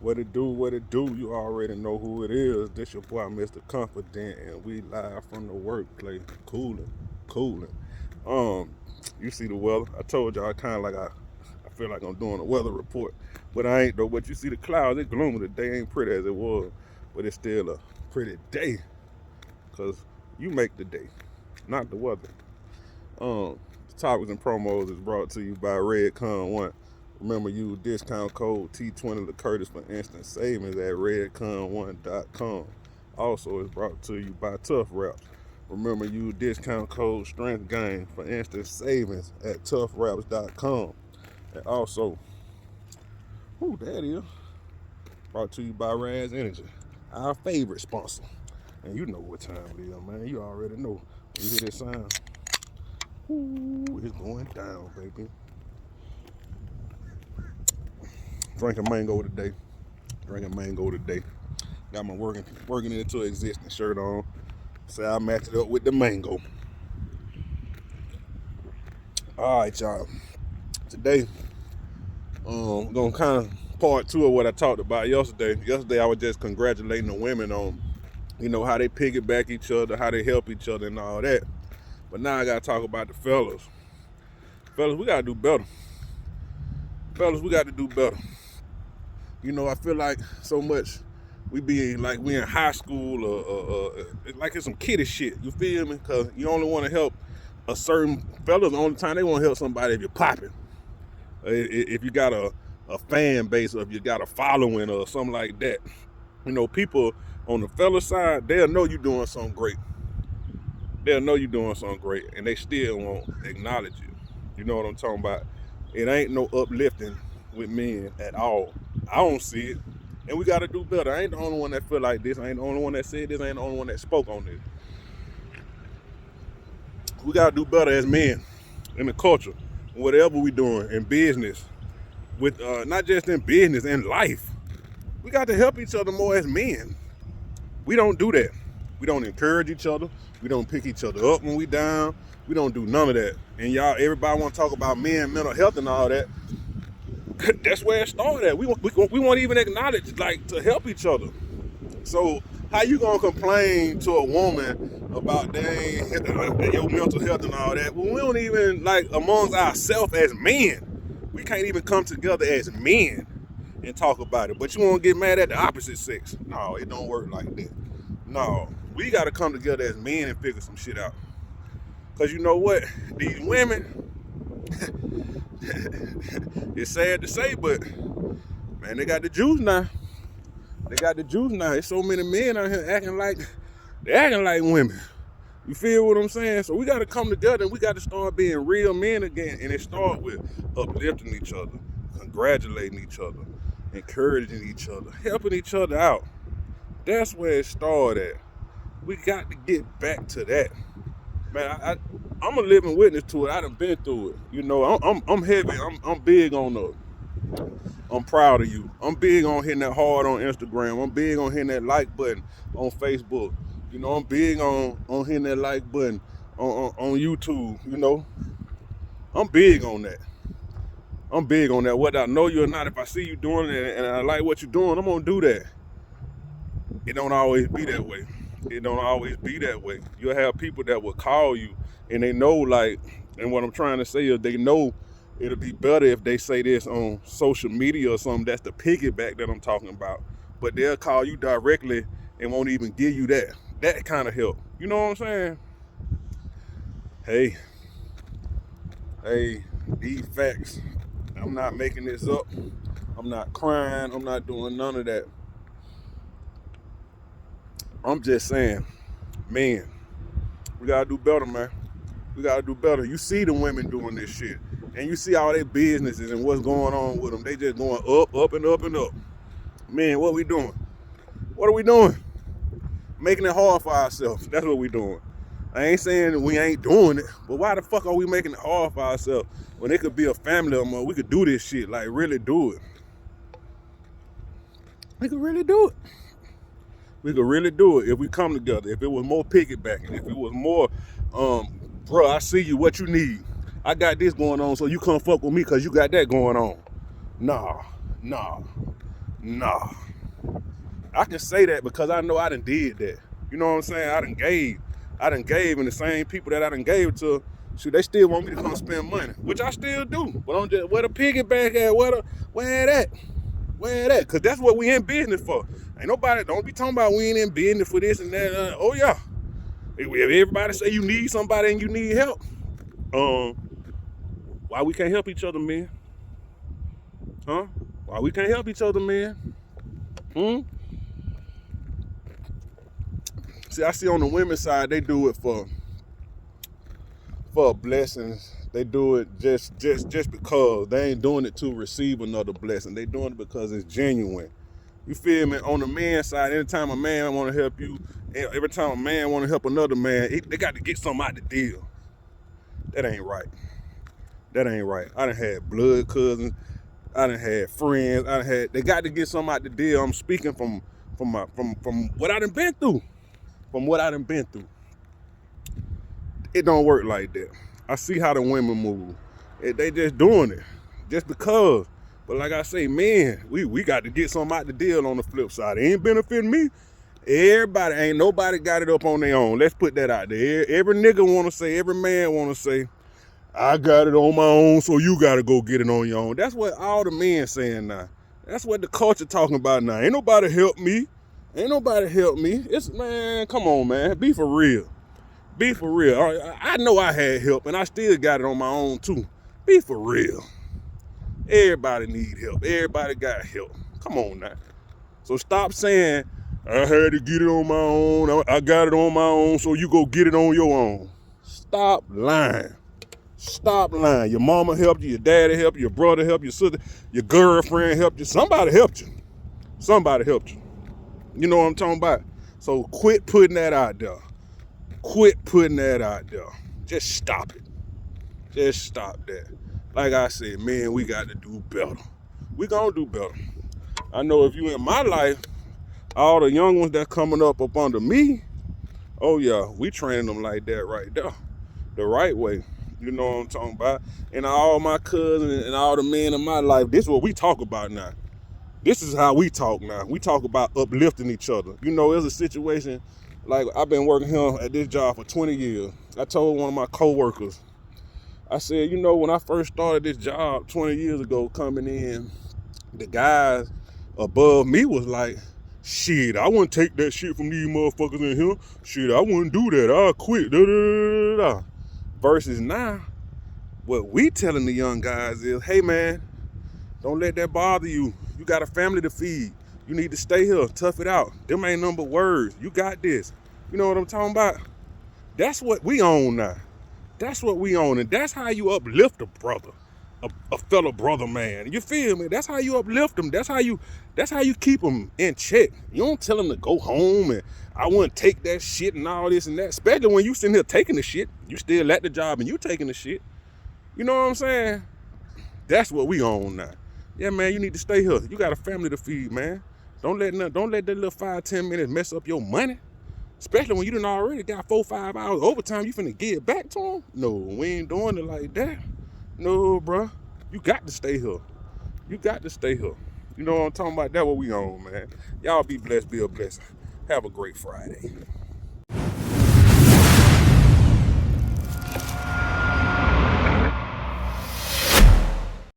What it do, what it do, you already know who it is. This your boy, Mr. Confident, and we live from the workplace. Cooling, cooling. Um, you see the weather. I told y'all I feel like I'm doing a weather report. But I ain't though. But you see the clouds, it's gloomy. The day ain't pretty as it was. But it's still a pretty day. Cause you make the day, not the weather. The topics and promos is brought to you by Redcon1. Remember, use discount code T20 to Curtis for instant savings at redcon1.com. Also, it's brought to you by Tough Wraps. Remember, use discount code StrengthGain for instant savings at toughwraps.com. And also, who that is? Brought to you by Raz Energy, our favorite sponsor. And you know what time it is, man. You already know. When you hear this sound, ooh, it's going down, baby. Drinking mango today. Drinking mango today. Got my working into existence shirt on. So I match it up with the mango. Alright, y'all. Today, we're gonna kind of part two of what I talked about yesterday. Yesterday I was just congratulating the women on, how they piggyback each other, how they help each other and all that. But now I gotta talk about the fellas. Fellas, we gotta do better. Fellas, we gotta do better. I feel like so much we be like we in high school or like it's some kiddie shit. You feel me? Cause you only want to help a certain fellas. The only time they want to help somebody if you're popping, if you got a fan base or if you got a following or something like that. People on the fella side, they'll know you doing something great. They'll know you doing something great, and they still won't acknowledge you. You know what I'm talking about? It ain't no uplifting with men at all. I don't see it. And we gotta do better. I ain't the only one that feel like this. I ain't the only one that said this. I ain't the only one that spoke on this. We gotta do better as men in the culture, whatever we doing in business, with not just in business, in life. We got to help each other more as men. We don't do that. We don't encourage each other. We don't pick each other up when we down. We don't do none of that. And everybody want to talk about men, mental health and all that. That's where it started at. We won't even acknowledge, like, to help each other. So how you gonna complain to a woman about your mental health and all that? Well, we don't even, like, amongst ourselves as men, we can't even come together as men and talk about it. But you won't get mad at the opposite sex. No, it don't work like that. No, we gotta come together as men and figure some shit out. Cause you know what? These women, it's sad to say, but man, they got the juice now. They got the juice now. There's so many men out here acting like women. You feel what I'm saying? So we got to come together and we got to start being real men again. And it start with uplifting each other, congratulating each other, encouraging each other, helping each other out. That's where it started at. We got to get back to that. Man, I'm a living witness to it. I done been through it. I'm heavy. I'm big on the. I'm proud of you. I'm big on hitting that hard on Instagram. I'm big on hitting that like button on Facebook. I'm big on hitting that like button on YouTube. I'm big on that. I'm big on that. Whether I know you or not, if I see you doing it and I like what you're doing, I'm gonna do that. It don't always be that way. It don't always be that way. You'll have people that will call you and they know, like, and what I'm trying to say is they know it'll be better if they say this on social media or something. That's the piggyback that I'm talking about. But they'll call you directly and won't even give you that kind of help. You know what I'm saying? Hey, these facts. I'm not making this up. I'm not crying. I'm not doing none of that. I'm just saying, man, we gotta do better, man. We gotta do better. You see the women doing this shit, and you see all their businesses and what's going on with them. They just going up and up and up. Man, what we doing? What are we doing? Making it hard for ourselves. That's what we doing. I ain't saying we ain't doing it, but why the fuck are we making it hard for ourselves when it could be a family or more? We could do this shit, like really do it. We could really do it. We could really do it if we come together. If it was more piggybacking, if it was more, bro, I see you, what you need. I got this going on, so you come fuck with me because you got that going on. Nah. Nah. I can say that because I know I done did that. You know what I'm saying? I done gave, and the same people that I done gave to, shoot, they still want me to come spend money, which I still do. But I'm just, where the piggyback at? Where that? Where that? Because that's what we in business for. Ain't nobody, don't be talking about we ain't in business for this and that. Oh, yeah. If everybody say you need somebody and you need help, why we can't help each other, man? Huh? Why we can't help each other, man? See, I see on the women's side, they do it for blessings. They do it just because. They ain't doing it to receive another blessing. They doing it because it's genuine. You feel me? On the man's side, anytime a man want to help you, every time a man want to help another man, they got to get something out the deal. That ain't right. That ain't right. I done had blood cousins. I done had friends. They got to get something out the deal. I'm speaking from what I done been through. From what I done been through. It don't work like that. I see how the women move. They just doing it. Just because. But like I say, man, we got to get something out the deal on the flip side. It ain't benefiting me. Everybody, ain't nobody got it up on their own. Let's put that out there. Every nigga want to say, every man want to say, I got it on my own, so you got to go get it on your own. That's what all the men saying now. That's what the culture talking about now. Ain't nobody help me. Ain't nobody help me. Man, come on, man. Be for real. Be for real. I know I had help, and I still got it on my own, too. Be for real. Everybody need help. Everybody got help. Come on now. So stop saying, I had to get it on my own. I got it on my own, so you go get it on your own. Stop lying. Stop lying. Your mama helped you, your daddy helped you, your brother helped you, your sister, your girlfriend helped you. Somebody helped you. Somebody helped you. You know what I'm talking about? So quit putting that out there. Quit putting that out there. Just stop it. Just stop that. Like I said, man, we got to do better. We gonna do better. I know if you in my life, all the young ones that coming up under me, oh yeah, we training them like that right there. The right way. You know what I'm talking about? And all my cousins and all the men in my life, this is what we talk about now. This is how we talk now. We talk about uplifting each other. You know, there's a situation, like I've been working here at this job for 20 years. I told one of my coworkers, I said, you know, when I first started this job 20 years ago coming in, the guys above me was like, shit, I wouldn't take that shit from these motherfuckers in here. Shit, I wouldn't do that. I'll quit. Da, da, da, da, da. Versus now, what we telling the young guys is, hey man, don't let that bother you. You got a family to feed. You need to stay here, tough it out. Them ain't number words. You got this. You know what I'm talking about? That's what we own now. That's what we own, and that's how you uplift a brother, a fellow brother, man. You feel me? That's how you uplift them. That's how you keep them in check. You don't tell them to go home and I wouldn't take that shit and all this and that. Especially when you sitting here taking the shit. You still at the job and you taking the shit. You know what I'm saying? That's what we own now. Yeah, man, you need to stay here. You got a family to feed, man. Don't let that little 5-10 minutes mess up your money. Especially when you done already got 4-5 hours overtime, you finna get back to them? No, we ain't doing it like that. No, bro. You got to stay here. You got to stay here. You know what I'm talking about? That's what we on, man. Y'all be blessed, be a blessing. Have a great Friday.